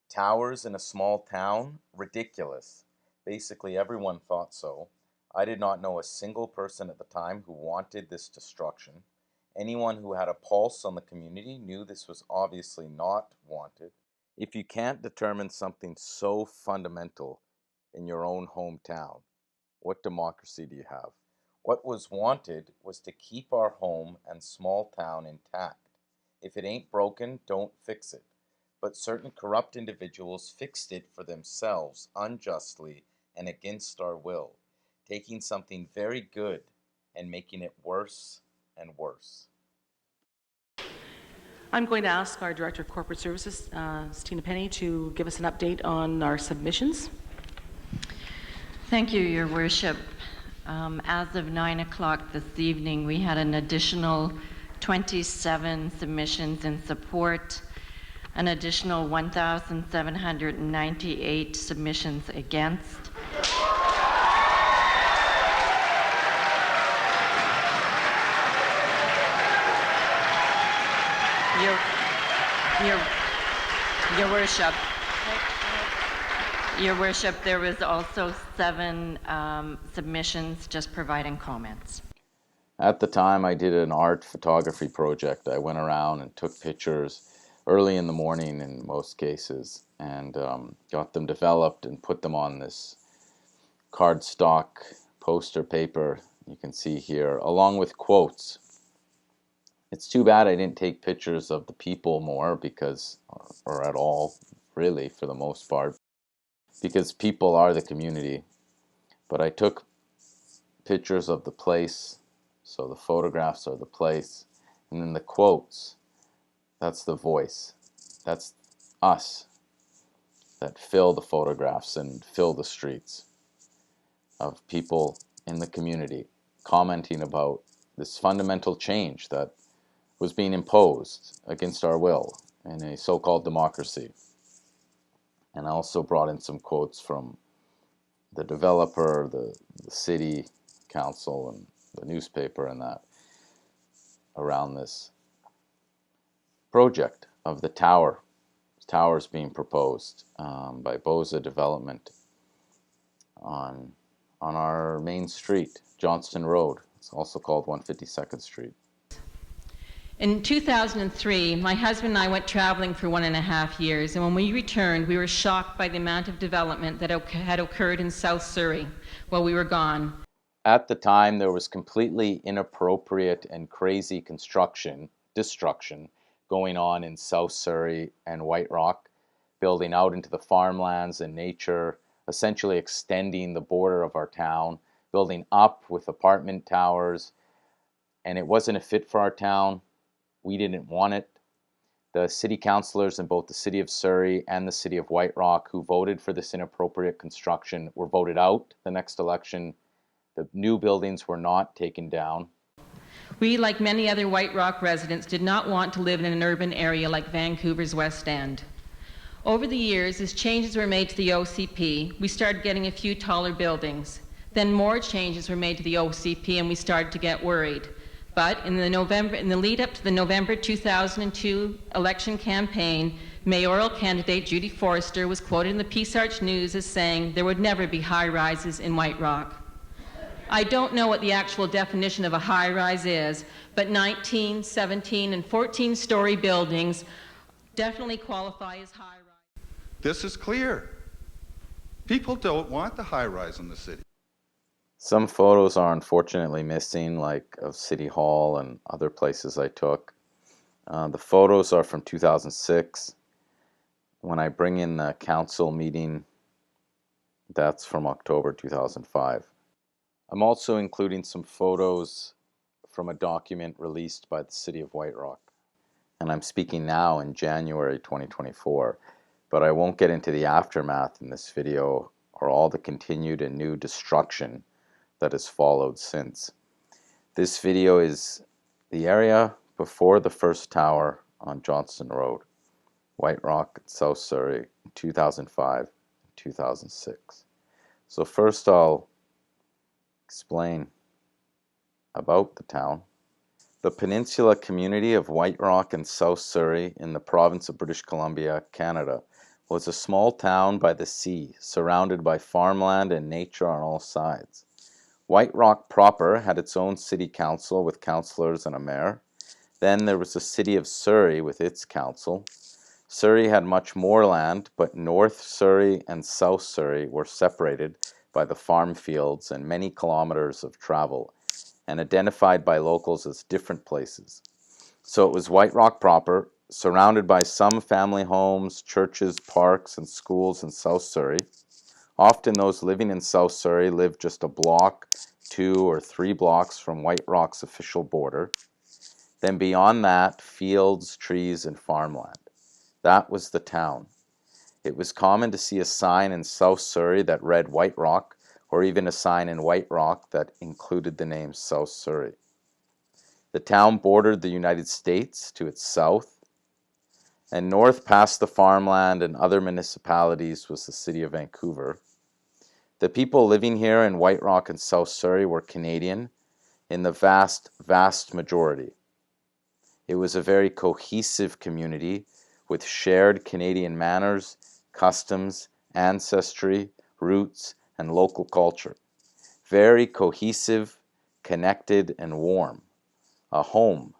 Towers in a small town? Ridiculous. Basically, everyone thought so. I did not know a single person at the time who wanted this destruction. Anyone who had a pulse on the community knew this was obviously not wanted. If you can't determine something so fundamental in your own hometown, what democracy do you have? What was wanted was to keep our home and small town intact. If it ain't broken, don't fix it. But certain corrupt individuals fixed it for themselves unjustly and against our will, taking something very good and making it worse and worse. I'm going to ask our Director of Corporate Services, Stina Penny, to give us an update on our submissions. Thank you, Your Worship. As of 9 o'clock this evening, we had an additional 27 submissions in support, an additional 1,798 submissions against. Your Worship, there was also 7 submissions just providing comments. At the time, I did an art photography project. I went around and took pictures early in the morning in most cases and got them developed and put them on this cardstock poster paper you can see here, along with quotes. It's too bad I didn't take pictures of the people more because, or at all, really, for the most part, because people are the community. But I took pictures of the place, so the photographs are the place, and then the quotes, that's the voice. That's us that fill the photographs and fill the streets of people in the community commenting about this fundamental change that was being imposed against our will in a so-called democracy. And I also brought in some quotes from the developer, the city council, and the newspaper, and that around this project of the towers being proposed by Boza Development on our main street, Johnston Road. It's also called 152nd Street. In 2003, my husband and I went traveling for 1.5 years, and when we returned, we were shocked by the amount of development that had occurred in South Surrey while we were gone. At the time, there was completely inappropriate and crazy destruction going on in South Surrey and White Rock, building out into the farmlands and nature, essentially extending the border of our town, building up with apartment towers, and it wasn't a fit for our town. We didn't want it. The city councillors in both the city of Surrey and the city of White Rock who voted for this inappropriate construction were voted out the next election. The new buildings were not taken down. We, like many other White Rock residents, did not want to live in an urban area like Vancouver's West End. Over the years, as changes were made to the OCP, we started getting a few taller buildings. Then more changes were made to the OCP and we started to get worried. But in the lead up to the November 2002 election campaign, mayoral candidate Judy Forrester was quoted in the Peace Arch News as saying there would never be high-rises in White Rock. I don't know what the actual definition of a high-rise is, but 19, 17, and 14-story buildings definitely qualify as high-rise. This is clear. People don't want the high-rise in the city. Some photos are unfortunately missing, like of City Hall and other places I took. The photos are from 2006. When I bring in the council meeting, that's from October 2005. I'm also including some photos from a document released by the City of White Rock. And I'm speaking now in January 2024, but I won't get into the aftermath in this video or all the continued and new destruction that has followed since. This video is the area before the first tower on Johnston Road, White Rock, South Surrey, 2005 and 2006. So first I'll explain about the town. The peninsula community of White Rock and South Surrey in the province of British Columbia, Canada, was a small town by the sea, surrounded by farmland and nature on all sides. White Rock proper had its own city council with councillors and a mayor. Then there was the city of Surrey with its council. Surrey had much more land, but North Surrey and South Surrey were separated by the farm fields and many kilometers of travel, and identified by locals as different places. So it was White Rock proper, surrounded by some family homes, churches, parks, and schools in South Surrey. Often those living in South Surrey lived just a block, 2 or 3 blocks from White Rock's official border. Then beyond that, fields, trees, and farmland. That was the town. It was common to see a sign in South Surrey that read White Rock, or even a sign in White Rock that included the name South Surrey. The town bordered the United States to its south, and north past the farmland and other municipalities was the city of Vancouver. The people living here in White Rock and South Surrey were Canadian in the vast, vast majority. It was a very cohesive community with shared Canadian manners, customs, ancestry, roots, and local culture. Very cohesive, connected, and warm. A home,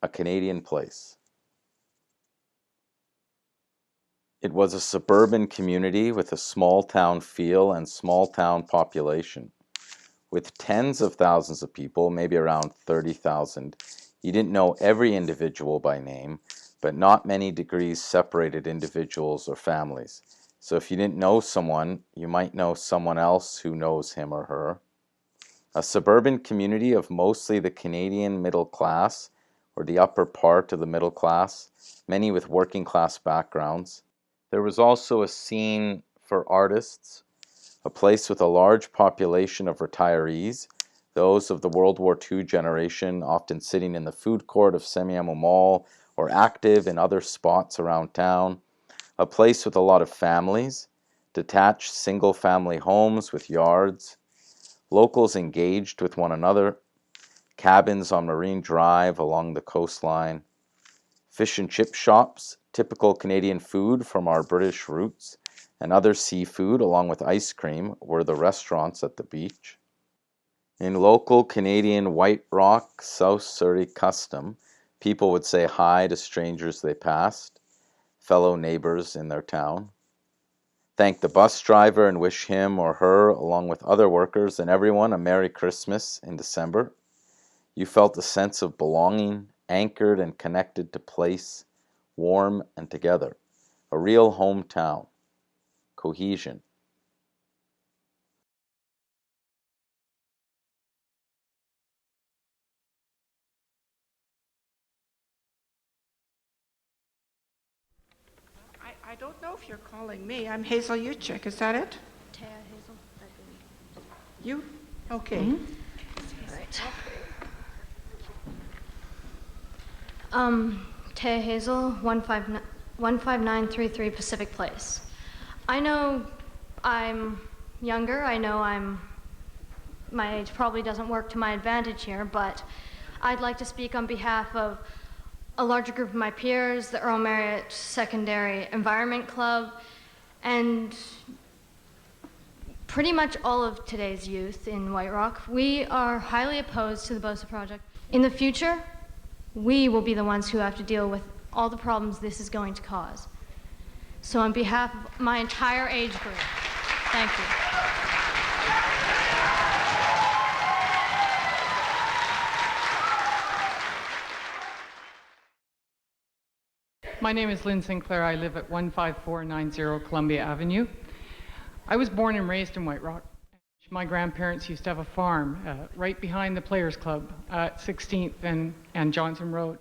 a Canadian place. It was a suburban community with a small town feel and small town population. With tens of thousands of people, maybe around 30,000, you didn't know every individual by name, but not many degrees separated individuals or families. So if you didn't know someone, you might know someone else who knows him or her. A suburban community of mostly the Canadian middle class, or the upper part of the middle class, many with working class backgrounds. There was also a scene for artists, a place with a large population of retirees, those of the World War II generation, often sitting in the food court of Semiahmoo Mall or active in other spots around town, a place with a lot of families, detached single-family homes with yards, locals engaged with one another, cabins on Marine Drive along the coastline, fish and chip shops, typical Canadian food from our British roots, and other seafood along with ice cream were the restaurants at the beach. In local Canadian White Rock, South Surrey custom, people would say hi to strangers they passed, fellow neighbors in their town, thank the bus driver and wish him or her, along with other workers and everyone, a Merry Christmas in December. You felt a sense of belonging, anchored and connected to place, warm and together. A real hometown. Cohesion. I don't know if you're calling me. I'm Hazel Uchik. Is that it? Taya Hazel. You? Okay. Right. Taya Hazel, 15933 Pacific Place. I know I'm younger. I know my age probably doesn't work to my advantage here, but I'd like to speak on behalf of a larger group of my peers, the Earl Marriott Secondary Environment Club, and pretty much all of today's youth in White Rock. We are highly opposed to the BOSA project. In the future, we will be the ones who have to deal with all the problems this is going to cause. So on behalf of my entire age group, thank you. My name is Lynn Sinclair. I live at 15490 Columbia Avenue. I was born and raised in White Rock. My grandparents used to have a farm right behind the Players Club at 16th and Johnson Road.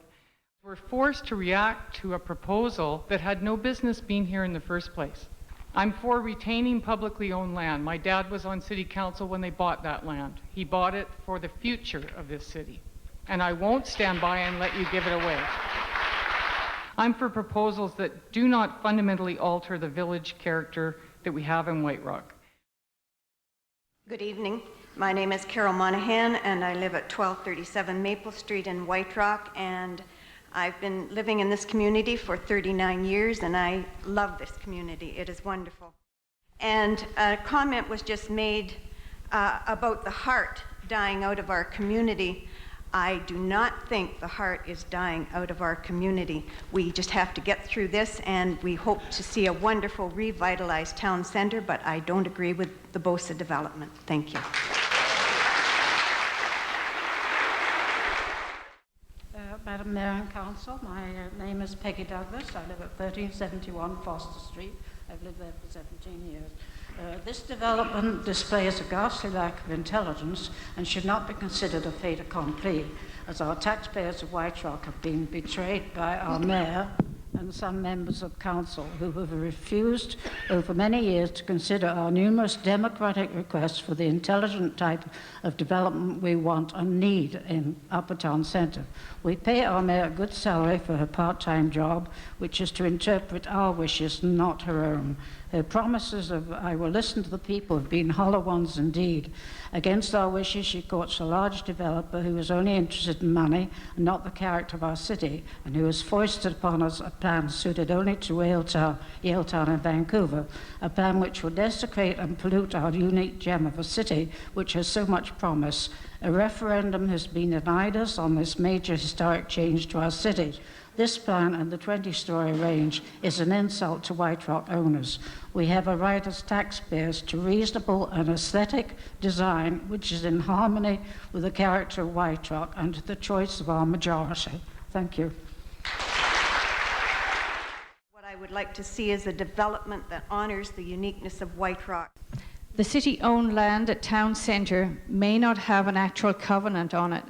We were forced to react to a proposal that had no business being here in the first place. I'm for retaining publicly owned land. My dad was on city council when they bought that land. He bought it for the future of this city. And I won't stand by and let you give it away. I'm for proposals that do not fundamentally alter the village character that we have in White Rock. Good evening. My name is Carol Monahan, and I live at 1237 Maple Street in White Rock. And I've been living in this community for 39 years, and I love this community. It is wonderful. And a comment was just made about the heart dying out of our community. I do not think the heart is dying out of our community. We just have to get through this, and we hope to see a wonderful revitalized town center, but I don't agree with the BOSA development. Thank you. Madam Mayor and Council, my name is Peggy Douglas. I live at 1371 Foster Street. I've lived there for 17 years. This development displays a ghastly lack of intelligence and should not be considered a fait accompli, as our taxpayers of White Rock have been betrayed by our mayor and some members of council who have refused over many years to consider our numerous democratic requests for the intelligent type of development we want and need in Upper Town Centre. We pay our mayor a good salary for her part-time job, which is to interpret our wishes, not her own. Her promises of "I will listen to the people" have been hollow ones indeed. Against our wishes, she courts a large developer who is only interested in money and not the character of our city, and who has foisted upon us a plan suited only to Yaletown and Vancouver, a plan which will desecrate and pollute our unique gem of a city which has so much promise. A referendum has been denied us on this major historic change to our city. This plan and the 20-story range is an insult to White Rock owners. We have a right as taxpayers to reasonable and aesthetic design which is in harmony with the character of White Rock and the choice of our majority. Thank you. What I would like to see is a development that honors the uniqueness of White Rock. The city-owned land at town centre may not have an actual covenant on it,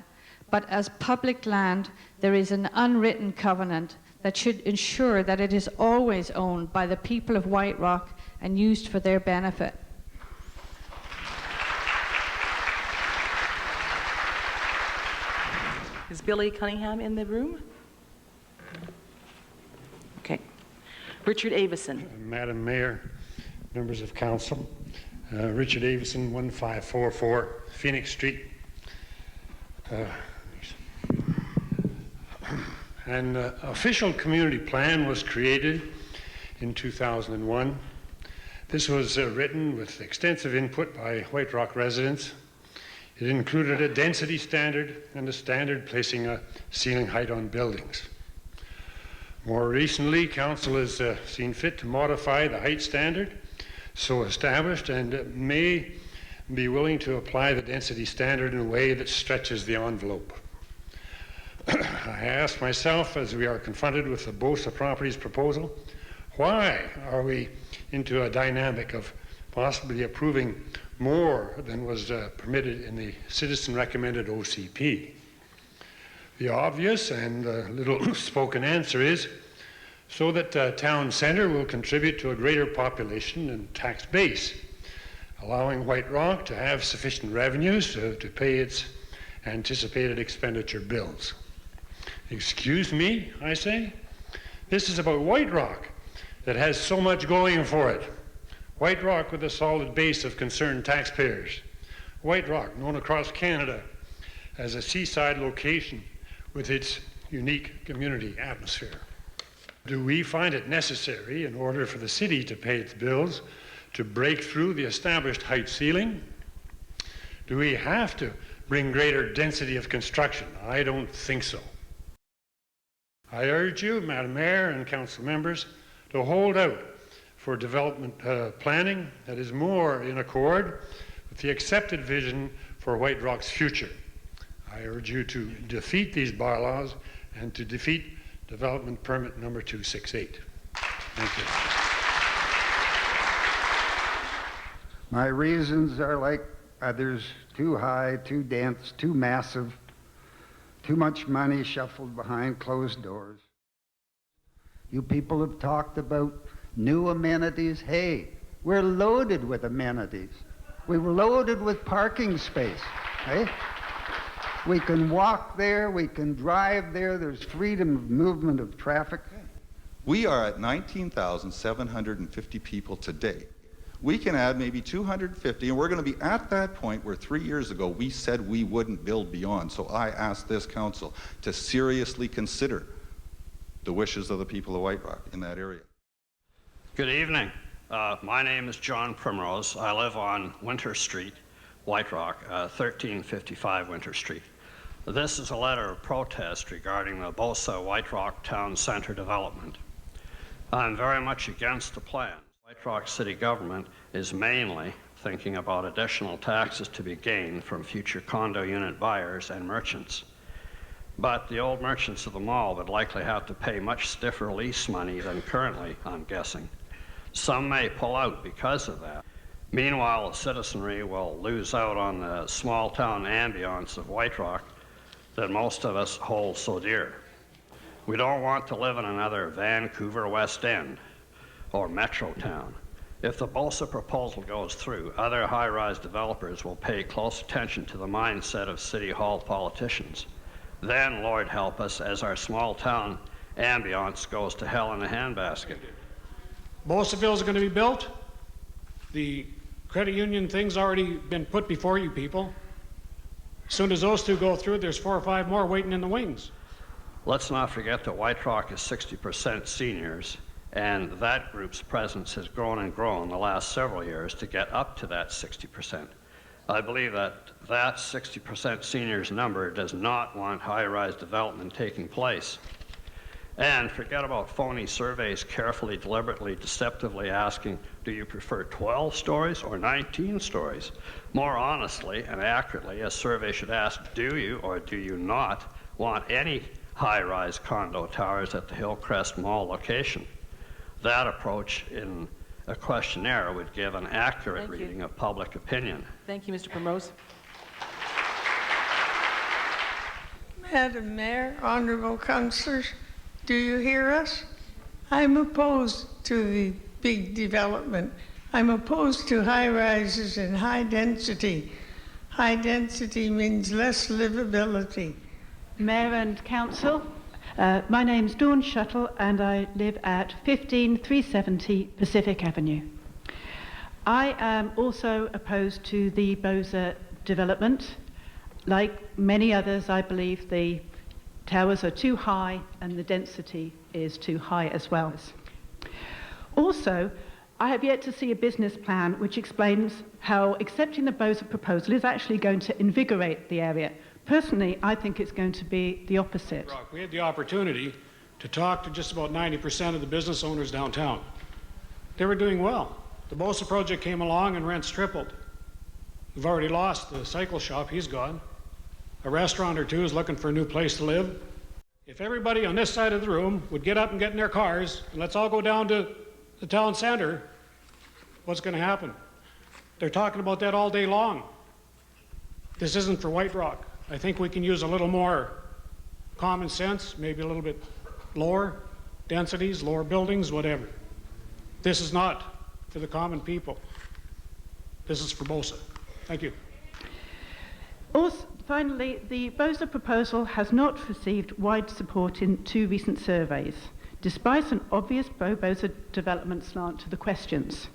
but as public land, there is an unwritten covenant that should ensure that it is always owned by the people of White Rock and used for their benefit. Is Billy Cunningham in the room? Okay. Richard Avison. Madam Mayor, members of council, Richard Avison, 1544 Phoenix Street. An official community plan was created in 2001. This was written with extensive input by White Rock residents. It included a density standard and a standard placing a ceiling height on buildings. More recently, council has seen fit to modify the height standard so established and may be willing to apply the density standard in a way that stretches the envelope. I ask myself, as we are confronted with the BOSA Properties proposal, why are we into a dynamic of possibly approving more than was permitted in the citizen-recommended OCP? The obvious and little spoken answer is so that town centre will contribute to a greater population and tax base, allowing White Rock to have sufficient revenues to pay its anticipated expenditure bills. Excuse me, I say. This is about White Rock that has so much going for it. White Rock with a solid base of concerned taxpayers. White Rock, known across Canada as a seaside location with its unique community atmosphere. Do we find it necessary, in order for the city to pay its bills, to break through the established height ceiling? Do we have to bring greater density of construction? I don't think so. I urge you, Madam Mayor and council members, to hold out for development planning that is more in accord with the accepted vision for White Rock's future. I urge you to defeat these bylaws and to defeat development permit number 268. Thank you. My reasons are like others: too high, too dense, too massive, too much money shuffled behind closed doors. You people have talked about new amenities. Hey, we're loaded with amenities. We're loaded with parking space. Hey? We can walk there, we can drive there, there's freedom of movement of traffic. We are at 19,750 people today. We can add maybe 250, and we're going to be at that point where 3 years ago we said we wouldn't build beyond. So I ask this council to seriously consider the wishes of the people of White Rock in that area. Good evening. My name is John Primrose. I live on Winter Street, White Rock, 1355 Winter Street. This is a letter of protest regarding the Bosa White Rock Town Center development. I'm very much against the plan. White Rock City government is mainly thinking about additional taxes to be gained from future condo unit buyers and merchants. But the old merchants of the mall would likely have to pay much stiffer lease money than currently, I'm guessing. Some may pull out because of that. Meanwhile, the citizenry will lose out on the small town ambience of White Rock that most of us hold so dear. We don't want to live in another Vancouver West End or Metro Town. If the Bosa proposal goes through, other high-rise developers will pay close attention to the mindset of City Hall politicians. Then, Lord help us, as our small town ambience goes to hell in a handbasket. Bosavilles are going to be built. The credit union thing's already been put before you people. As soon as those two go through, there's 4 or 5 more waiting in the wings. Let's not forget that White Rock is 60% seniors, and that group's presence has grown and grown the last several years to get up to that 60%. I believe that 60% seniors number does not want high-rise development taking place. And forget about phony surveys carefully, deliberately, deceptively asking, do you prefer 12 stories or 19 stories? More honestly and accurately, a survey should ask, do you or do you not want any high-rise condo towers at the Hillcrest Mall location? That approach in a questionnaire would give an accurate reading of public opinion. Thank you, Mr. Primrose. Madam Mayor, honorable councillors, do you hear us? I'm opposed to the big development. I'm opposed to high rises and high density. High density means less livability. Mayor and Council, my name's Dawn Shuttle and I live at 15370 Pacific Avenue. I am also opposed to the Bosa development. Like many others, I believe the towers are too high and the density is too high as well. Also, I have yet to see a business plan which explains how accepting the Bosa proposal is actually going to invigorate the area. Personally, I think it's going to be the opposite. We had the opportunity to talk to just about 90% of the business owners downtown. They were doing well. The Bosa project came along and rents tripled. We've already lost the cycle shop, he's gone. A restaurant or two is looking for a new place to live. If everybody on this side of the room would get up and get in their cars, and let's all go down to the town center, what's going to happen? They're talking about that all day long. This isn't for White Rock. I think we can use a little more common sense, maybe a little bit lower densities, lower buildings, whatever. This is not for the common people. This is for Bosa. Thank you. Also, finally, the Bosa proposal has not received wide support in 2 recent surveys, despite an obvious pro-Bosa development slant to the questions.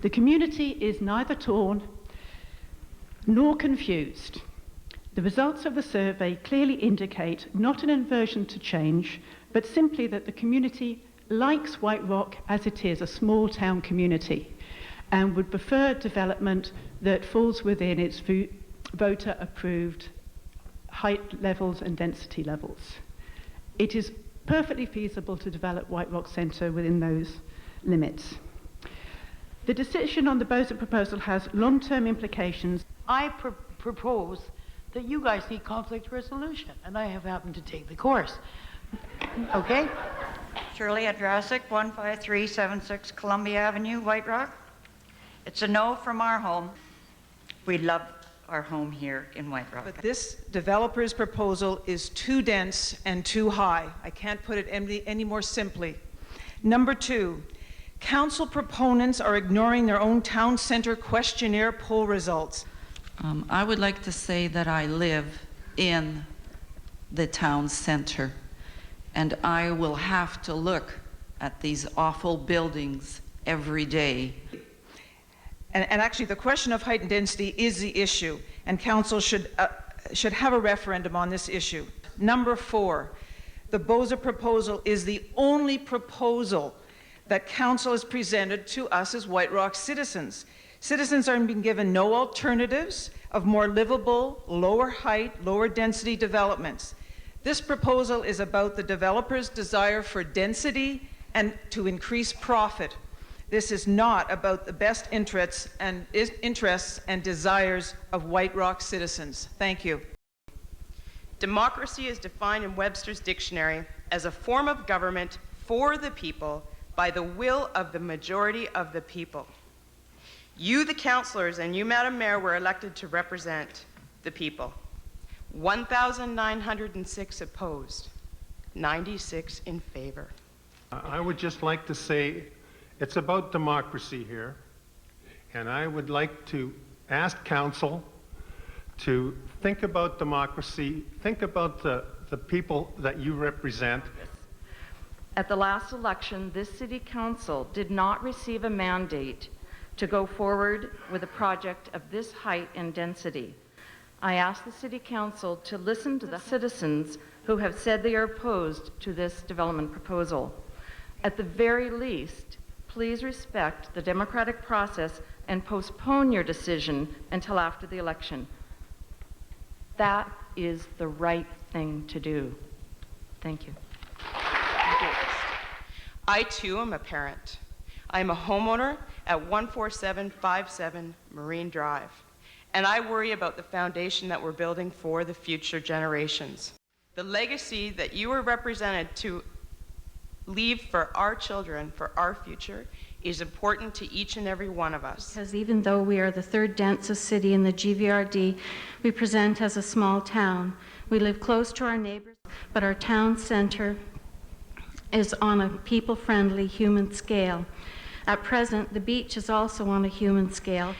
The community is neither torn nor confused. The results of the survey clearly indicate not an aversion to change, but simply that the community likes White Rock as it is, a small town community, and would prefer development that falls within its voter-approved height levels and density levels. It is perfectly feasible to develop White Rock Centre within those limits. The decision on the Bosa proposal has long-term implications. I propose that you guys need conflict resolution, and I have happened to take the course. Okay? Shirley Adrasic, 15376 Columbia Avenue, White Rock. It's a no from our home. We love our home here in White Rock. But this developer's proposal is too dense and too high. I can't put it any more simply. Number 2, council proponents are ignoring their own town center questionnaire poll results. I would like to say that I live in the town center, and I will have to look at these awful buildings every day. And actually, the question of height and density is the issue, and council should have a referendum on this issue. Number 4, The BOSA proposal is the only proposal that council has presented to us as White Rock citizens. Citizens are being given no alternatives of more livable, lower height, lower density developments. This proposal is about the developer's desire for density and to increase profit. This is not about the best interests and desires of White Rock citizens. Thank you. Democracy is defined in Webster's dictionary as a form of government for the people by the will of the majority of the people. You, the councillors, and you, Madam Mayor, were elected to represent the people. 1,906 opposed, 96 in favor. I would just like to say it's about democracy here, and I would like to ask council to think about democracy, think about the people that you represent. At the last election, this city council did not receive a mandate to go forward with a project of this height and density. I ask the city council to listen to the citizens who have said they are opposed to this development proposal. At the very least, please respect the democratic process and postpone your decision until after the election. That is the right thing to do. Thank you. I too am a parent. I am a homeowner at 14757 Marine Drive, and I worry about the foundation that we're building for the future generations. The legacy that you are represented to leave for our children, for our future, is important to each and every one of us. Because even though we are the third densest city in the GVRD, we present as a small town. We live close to our neighbors, but our town center is on a people-friendly human scale. At present, the beach is also on a human scale.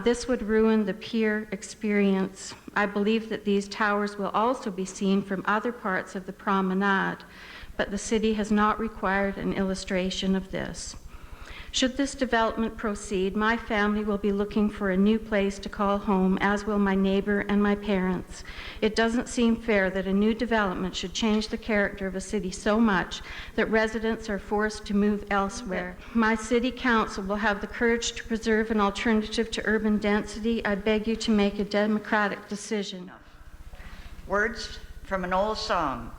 This would ruin the pier experience. I believe that these towers will also be seen from other parts of the promenade, but the city has not required an illustration of this. Should this development proceed, my family will be looking for a new place to call home, as will my neighbor and my parents. It doesn't seem fair that a new development should change the character of a city so much that residents are forced to move elsewhere. My city council will have the courage to preserve an alternative to urban density. I beg you to make a democratic decision. Words from an old song.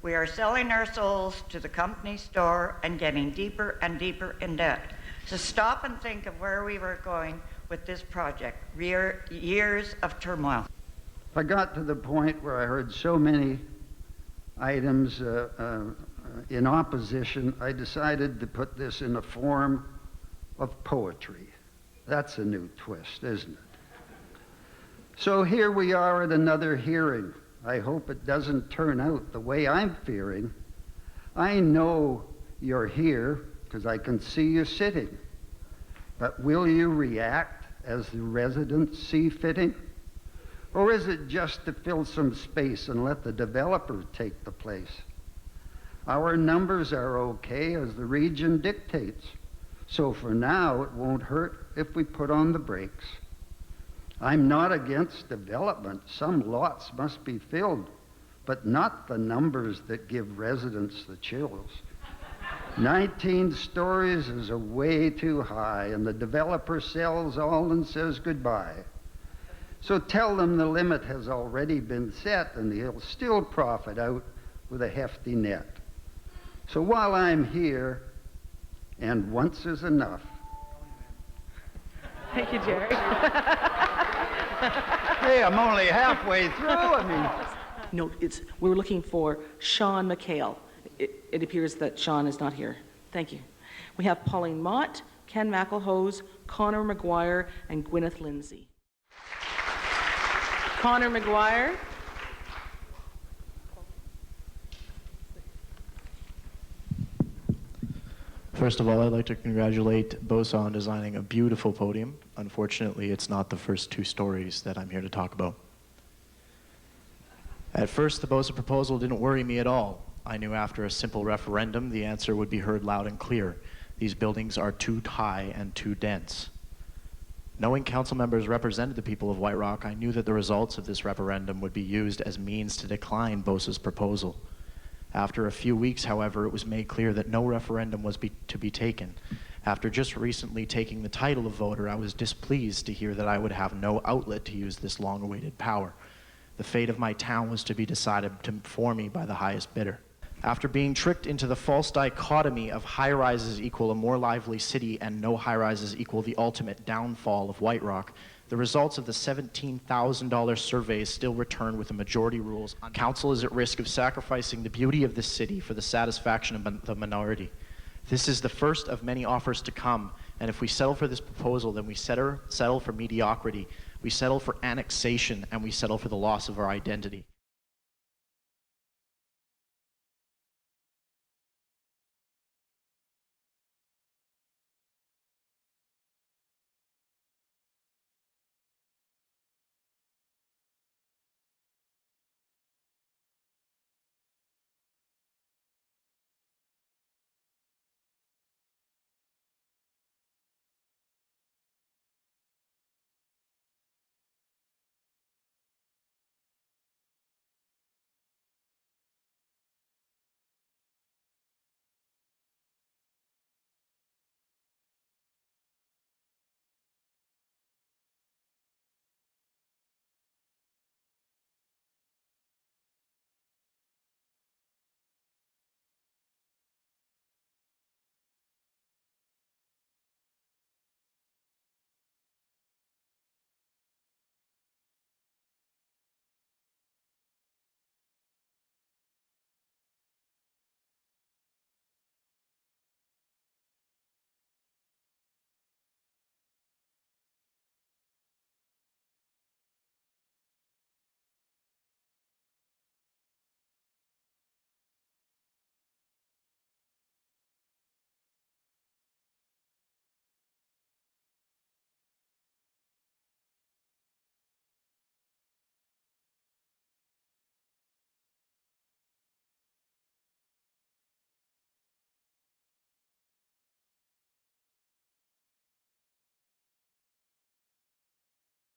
We are selling our souls to the company store and getting deeper and deeper in debt. So stop and think of where we were going with this project. Years of turmoil. I got to the point where I heard so many items in opposition, I decided to put this in a form of poetry. That's a new twist, isn't it? So here we are at another hearing. I hope it doesn't turn out the way I'm fearing. I know you're here because I can see you sitting. But will you react as the residents see fitting? Or is it just to fill some space and let the developer take the place? Our numbers are okay as the region dictates. So for now, it won't hurt if we put on the brakes. I'm not against development. Some lots must be filled, but not the numbers that give residents the chills. 19 stories is a way too high, and the developer sells all and says goodbye. So tell them the limit has already been set, and he'll still profit out with a hefty net. So while I'm here, and once is enough. Thank you, Jerry. Hey, I'm only halfway through. No, we're looking for Sean McHale. It appears that Sean is not here. Thank you. We have Pauline Mott, Ken McElhose, Connor McGuire, and Gwyneth Lindsay. Connor McGuire. First of all, I'd like to congratulate BOSA on designing a beautiful podium. Unfortunately, it's not the first two stories that I'm here to talk about. At first, the BOSA proposal didn't worry me at all. I knew after a simple referendum, the answer would be heard loud and clear. These buildings are too high and too dense. Knowing council members represented the people of White Rock, I knew that the results of this referendum would be used as means to decline BOSA's proposal. After a few weeks, however, it was made clear that no referendum was to be taken. After just recently taking the title of voter, I was displeased to hear that I would have no outlet to use this long-awaited power. The fate of my town was to be decided for me by the highest bidder. After being tricked into the false dichotomy of high-rises equal a more lively city and no high-rises equal the ultimate downfall of White Rock, the results of the $17,000 surveys still return with the majority rules. Council is at risk of sacrificing the beauty of this city for the satisfaction of the minority. This is the first of many offers to come, and if we settle for this proposal, then we settle for mediocrity, we settle for annexation, and we settle for the loss of our identity.